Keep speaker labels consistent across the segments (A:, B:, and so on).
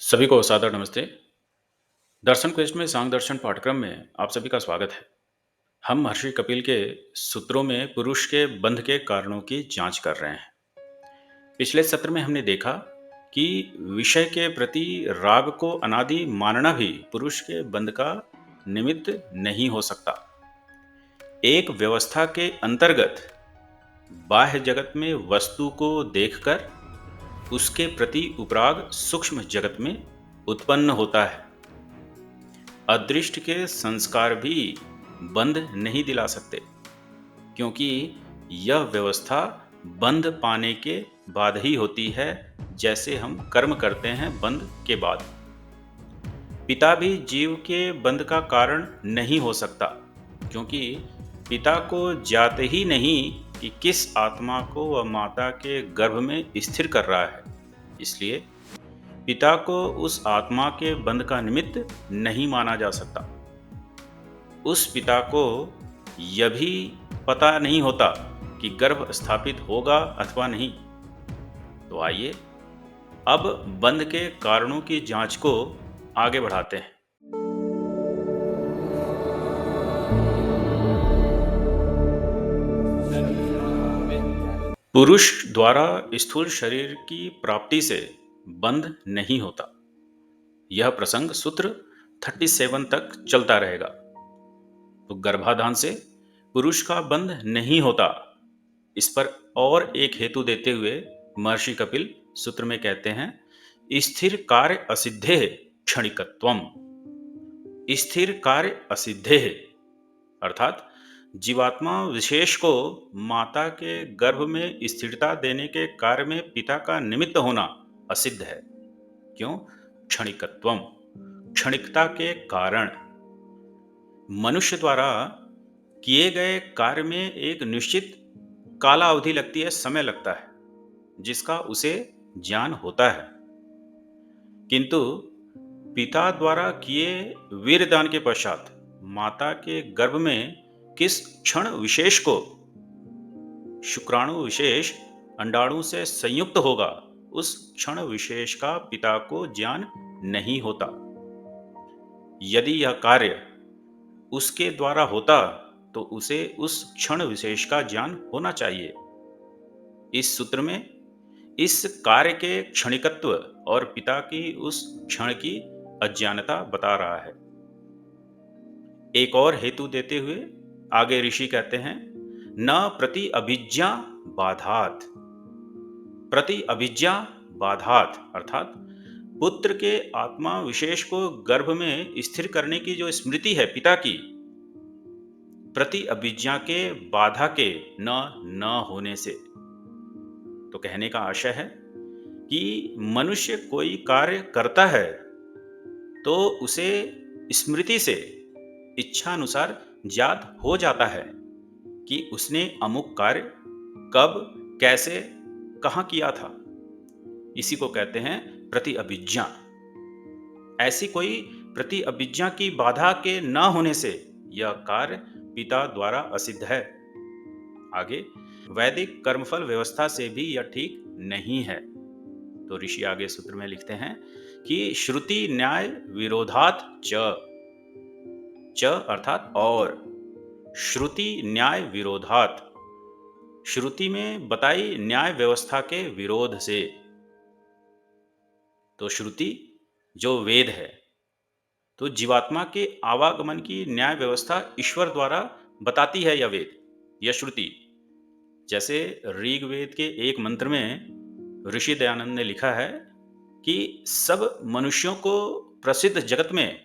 A: सभी को सादर नमस्ते। दर्शन क्वेस्ट में सांग दर्शन पाठ्यक्रम में आप सभी का स्वागत है। हम महर्षि कपिल के सूत्रों में पुरुष के बंध के कारणों की जांच कर रहे हैं। पिछले सत्र में हमने देखा कि विषय के प्रति राग को अनादि मानना भी पुरुष के बंध का निमित्त नहीं हो सकता। एक व्यवस्था के अंतर्गत बाह्य जगत में वस्तु को देखकर उसके प्रति उपराग सूक्ष्म जगत में उत्पन्न होता है। अदृष्ट के संस्कार भी बंध नहीं दिला सकते, क्योंकि यह व्यवस्था बंध पाने के बाद ही होती है, जैसे हम कर्म करते हैं बंध के बाद। पिता भी जीव के बंध का कारण नहीं हो सकता, क्योंकि पिता को ज्ञात ही नहीं कि किस आत्मा को वह माता के गर्भ में स्थिर कर रहा है। इसलिए पिता को उस आत्मा के बंध का निमित्त नहीं माना जा सकता। उस पिता को यह भी पता नहीं होता कि गर्भ स्थापित होगा अथवा नहीं। तो आइए अब बंध के कारणों की जांच को आगे बढ़ाते हैं। पुरुष द्वारा स्थूल शरीर की प्राप्ति से बंध नहीं होता। यह प्रसंग सूत्र 37 तक चलता रहेगा। तो गर्भाधान से पुरुष का बंध नहीं होता, इस पर और एक हेतु देते हुए महर्षि कपिल सूत्र में कहते हैं, स्थिर कार्य असिद्धे क्षणिकत्वम। स्थिर कार्य असिद्धे अर्थात जीवात्मा विशेष को माता के गर्भ में स्थिरता देने के कार्य में पिता का निमित्त होना असिद्ध है। क्यों? क्षणिकत्वम, क्षणिकता के कारण। मनुष्य द्वारा किए गए कार्य में एक निश्चित काला अवधि लगती है, समय लगता है, जिसका उसे ज्ञान होता है। किंतु पिता द्वारा किए वीर्यदान के पश्चात माता के गर्भ में किस क्षण विशेष को शुक्राणु विशेष अंडाणु से संयुक्त होगा, उस क्षण विशेष का पिता को ज्ञान नहीं होता। यदि यह कार्य उसके द्वारा होता तो उसे उस क्षण विशेष का ज्ञान होना चाहिए। इस सूत्र में इस कार्य के क्षणिकत्व और पिता की उस क्षण की अज्ञानता बता रहा है। एक और हेतु देते हुए आगे ऋषि कहते हैं, न प्रति अभिज्ञा बाधात। प्रति अभिज्ञा बाधात अर्थात पुत्र के आत्मा विशेष को गर्भ में स्थिर करने की जो स्मृति है पिता की, प्रति अभिज्ञा के बाधा के न होने से। तो कहने का आशय है कि मनुष्य कोई कार्य करता है तो उसे स्मृति से इच्छानुसार ज्ञात हो जाता है कि उसने अमुक कार्य कब, कैसे, कहाँ किया था। इसी को कहते हैं प्रति अभिज्ञा। ऐसी कोई प्रति अभिज्ञा की बाधा के न होने से यह कार्य पिता द्वारा असिद्ध है। आगे वैदिक कर्मफल व्यवस्था से भी यह ठीक नहीं है। तो ऋषि आगे सूत्र में लिखते हैं कि श्रुति न्याय विरोधात च अर्थात और, श्रुति न्याय विरोधात, श्रुति में बताई न्याय व्यवस्था के विरोध से। तो श्रुति जो वेद है, तो जीवात्मा के आवागमन की न्याय व्यवस्था ईश्वर द्वारा बताती है यह वेद, यह श्रुति। जैसे ऋग्वेद के एक मंत्र में ऋषि दयानंद ने लिखा है कि सब मनुष्यों को प्रसिद्ध जगत में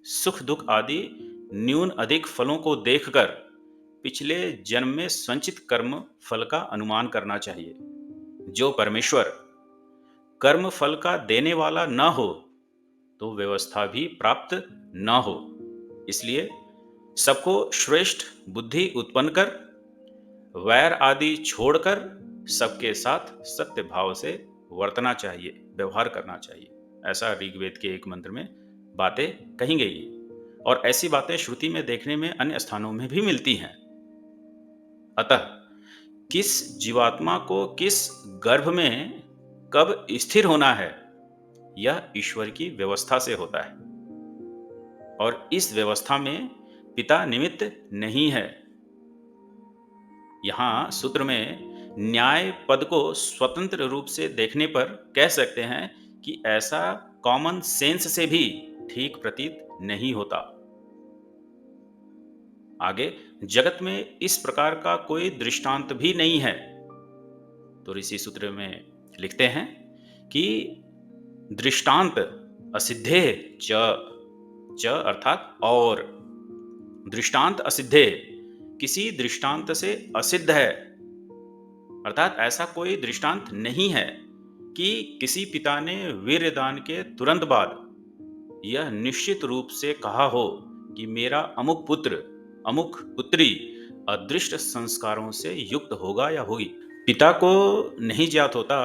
A: सुख दुख आदि न्यून अधिक फलों को देखकर पिछले जन्म में संचित कर्म फल का अनुमान करना चाहिए। जो परमेश्वर कर्म फल का देने वाला न हो तो व्यवस्था भी प्राप्त न हो। इसलिए सबको श्रेष्ठ बुद्धि उत्पन्न कर, वैर आदि छोड़कर सबके साथ सत्य भाव से वर्तना चाहिए, व्यवहार करना चाहिए। ऐसा ऋग्वेद के एक मंत्र में बातें कही गई है, और ऐसी बातें श्रुति में देखने में अन्य स्थानों में भी मिलती हैं। अतः किस जीवात्मा को किस गर्भ में कब स्थिर होना है, यह ईश्वर की व्यवस्था से होता है और इस व्यवस्था में पिता निमित्त नहीं है। यहाँ सूत्र में न्याय पद को स्वतंत्र रूप से देखने पर कह सकते हैं कि ऐसा कॉमन सेंस से भी ठीक प्रतीत नहीं होता। आगे, जगत में इस प्रकार का कोई दृष्टांत भी नहीं है। तो ऋषि सूत्र में लिखते हैं कि दृष्टांत असिद्धे च, च अर्थात और, दृष्टांत असिद्धे, किसी दृष्टांत से असिद्ध है, अर्थात ऐसा कोई दृष्टांत नहीं है कि किसी पिता ने वीर्यदान के तुरंत बाद यह निश्चित रूप से कहा हो कि मेरा अमुक पुत्र, अमुक पुत्री अदृष्ट संस्कारों से युक्त होगा या होगी। पिता को नहीं ज्ञात होता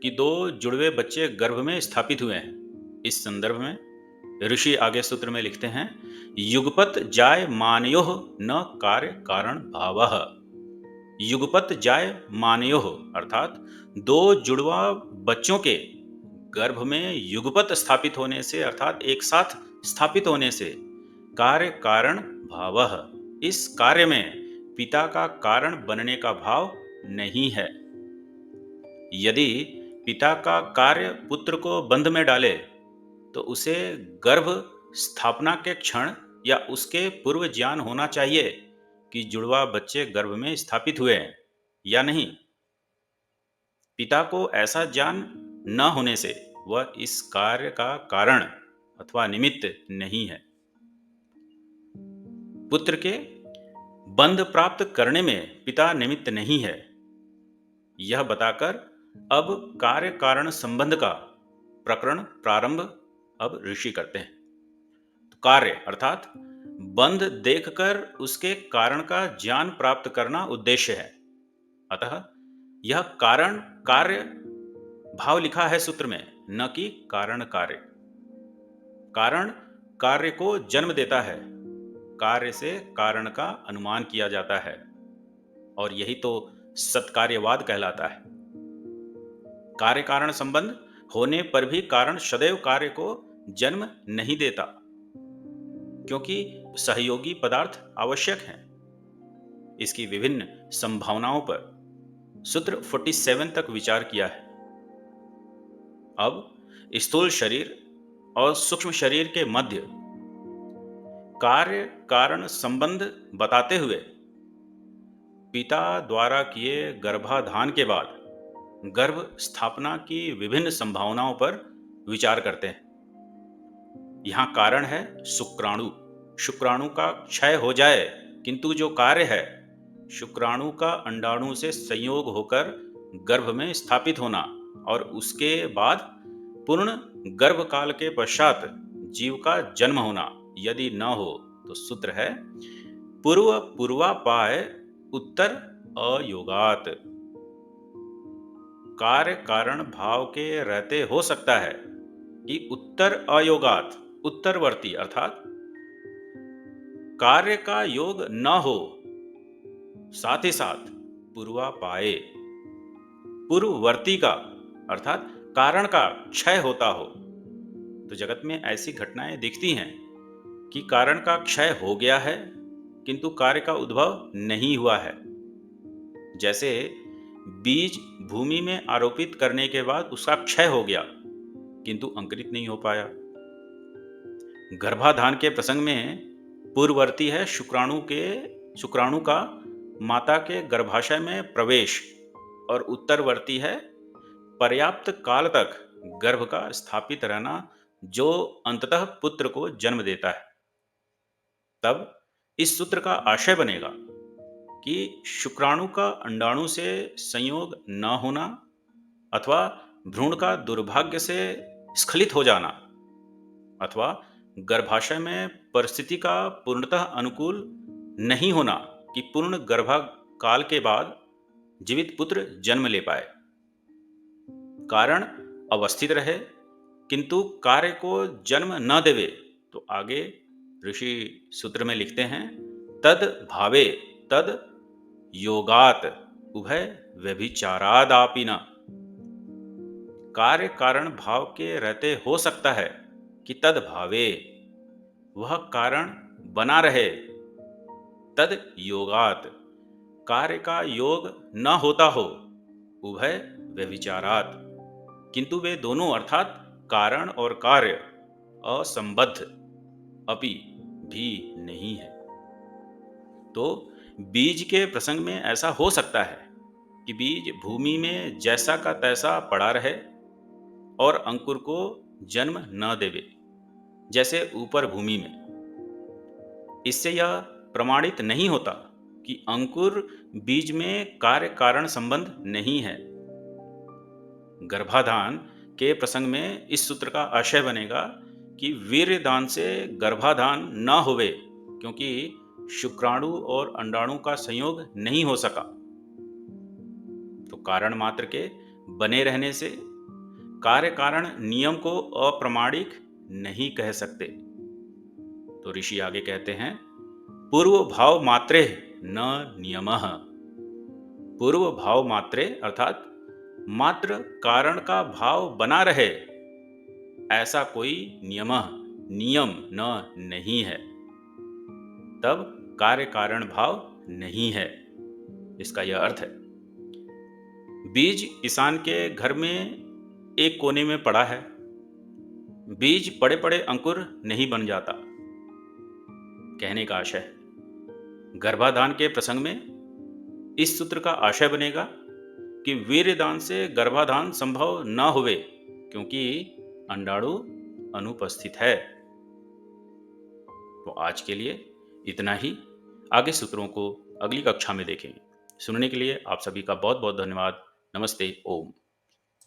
A: कि दो जुड़वे बच्चे गर्भ में स्थापित हुए हैं। इस संदर्भ में ऋषि आगे सूत्र में लिखते हैं, युगपत जाय मानयोः न कार्य कारण भावः। युगपत जाय मानयोः अर्थात दो जुड़वा बच्चों के गर्भ में युगपत स्थापित होने से, अर्थात एक साथ स्थापित होने से, कार्य कारण भावः, इस कार्य में पिता का कारण बनने का भाव नहीं है। यदि पिता का कार्य पुत्र को बंध में डाले तो उसे गर्भ स्थापना के क्षण या उसके पूर्व ज्ञान होना चाहिए कि जुड़वा बच्चे गर्भ में स्थापित हुए हैं या नहीं। पिता को ऐसा ज्ञान न होने से वह इस कार्य का कारण अथवा निमित्त नहीं है। पुत्र के बंध प्राप्त करने में पिता निमित्त नहीं है, यह बताकर अब कार्य कारण संबंध का प्रकरण प्रारंभ अब ऋषि करते हैं। तो कार्य अर्थात बंध देखकर उसके कारण का ज्ञान प्राप्त करना उद्देश्य है। अतः यह कारण कार्य भाव लिखा है सूत्र में, न कि कारण कार्य। कारण कार्य को जन्म देता है, कार्य से कारण का अनुमान किया जाता है और यही तो सत्कार्यवाद कहलाता है। कार्य कारण संबंध होने पर भी कारण सदैव कार्य को जन्म नहीं देता, क्योंकि सहयोगी पदार्थ आवश्यक हैं। इसकी विभिन्न संभावनाओं पर सूत्र 47 तक विचार किया है। अब स्थूल शरीर और सूक्ष्म शरीर के मध्य कार्य कारण संबंध बताते हुए पिता द्वारा किए गर्भाधान के बाद गर्भ स्थापना की विभिन्न संभावनाओं पर विचार करते हैं। यहां कारण है शुक्राणु। शुक्राणु का क्षय हो जाए, किंतु जो कार्य है शुक्राणु का अंडाणु से संयोग होकर गर्भ में स्थापित होना और उसके बाद पूर्ण गर्भकाल के पश्चात जीव का जन्म होना, यदि न हो तो सूत्र है पूर्व पूर्वापाय उत्तर अयोगात। कार्य कारण भाव के रहते हो सकता है कि उत्तर अयोगात, उत्तरवर्ती अर्थात कार्य का योग न हो, साथ ही साथ पूर्वापाये, पूर्ववर्ती का अर्थात कारण का क्षय होता हो। तो जगत में ऐसी घटनाएं दिखती हैं कि कारण का क्षय हो गया है किंतु कार्य का उद्भव नहीं हुआ है। जैसे बीज भूमि में आरोपित करने के बाद उसका क्षय हो गया किंतु अंकुरित नहीं हो पाया। गर्भाधान के प्रसंग में पूर्ववर्ती है शुक्राणु का माता के गर्भाशय में प्रवेश और उत्तरवर्ती है पर्याप्त काल तक गर्भ का स्थापित रहना, जो अंततः पुत्र को जन्म देता है। तब इस सूत्र का आशय बनेगा कि शुक्राणु का अंडाणु से संयोग न होना अथवा भ्रूण का दुर्भाग्य से स्खलित हो जाना अथवा गर्भाशय में परिस्थिति का पूर्णतः अनुकूल नहीं होना कि पूर्ण गर्भकाल के बाद जीवित पुत्र जन्म ले पाए। कारण अवस्थित रहे किंतु कार्य को जन्म न देवे, तो आगे ऋषि सूत्र में लिखते हैं तद भावे तद योगात उभय व्यभिचारादापि न। कार्य कारण भाव के रहते हो सकता है कि तद भावे, वह कारण बना रहे, तद योगात, कार्य का योग न होता हो, उभय व्यभिचारात, किंतु वे दोनों अर्थात कारण और कार्य असंबद्ध अपि भी नहीं है। तो बीज के प्रसंग में ऐसा हो सकता है कि बीज भूमि में जैसा का तैसा पड़ा रहे और अंकुर को जन्म न देवे, जैसे ऊपर भूमि में। इससे यह प्रमाणित नहीं होता कि अंकुर बीज में कार्य कारण संबंध नहीं है। गर्भाधान के प्रसंग में इस सूत्र का आशय बनेगा कि वीर्य दान से गर्भाधान न होवे, क्योंकि शुक्राणु और अंडाणु का संयोग नहीं हो सका। तो कारण मात्र के बने रहने से कार्य कारण नियम को अप्रमाणिक नहीं कह सकते। तो ऋषि आगे कहते हैं, पूर्व भाव मात्रे न नियमः। पूर्व भाव मात्रे अर्थात मात्र कारण का भाव बना रहे, ऐसा कोई नियम न नहीं है, तब कार्य कारण भाव नहीं है। इसका यह अर्थ है, बीज किसान के घर में एक कोने में पड़ा है, बीज पड़े पड़े अंकुर नहीं बन जाता। कहने का आशय है, गर्भाधान के प्रसंग में इस सूत्र का आशय बनेगा कि वीर्यदान से गर्भाधान संभव न हुए, क्योंकि अंडाणु अनुपस्थित है। तो आज के लिए इतना ही। आगे सूत्रों को अगली कक्षा में देखेंगे। सुनने के लिए आप सभी का बहुत बहुत धन्यवाद। नमस्ते। ओम।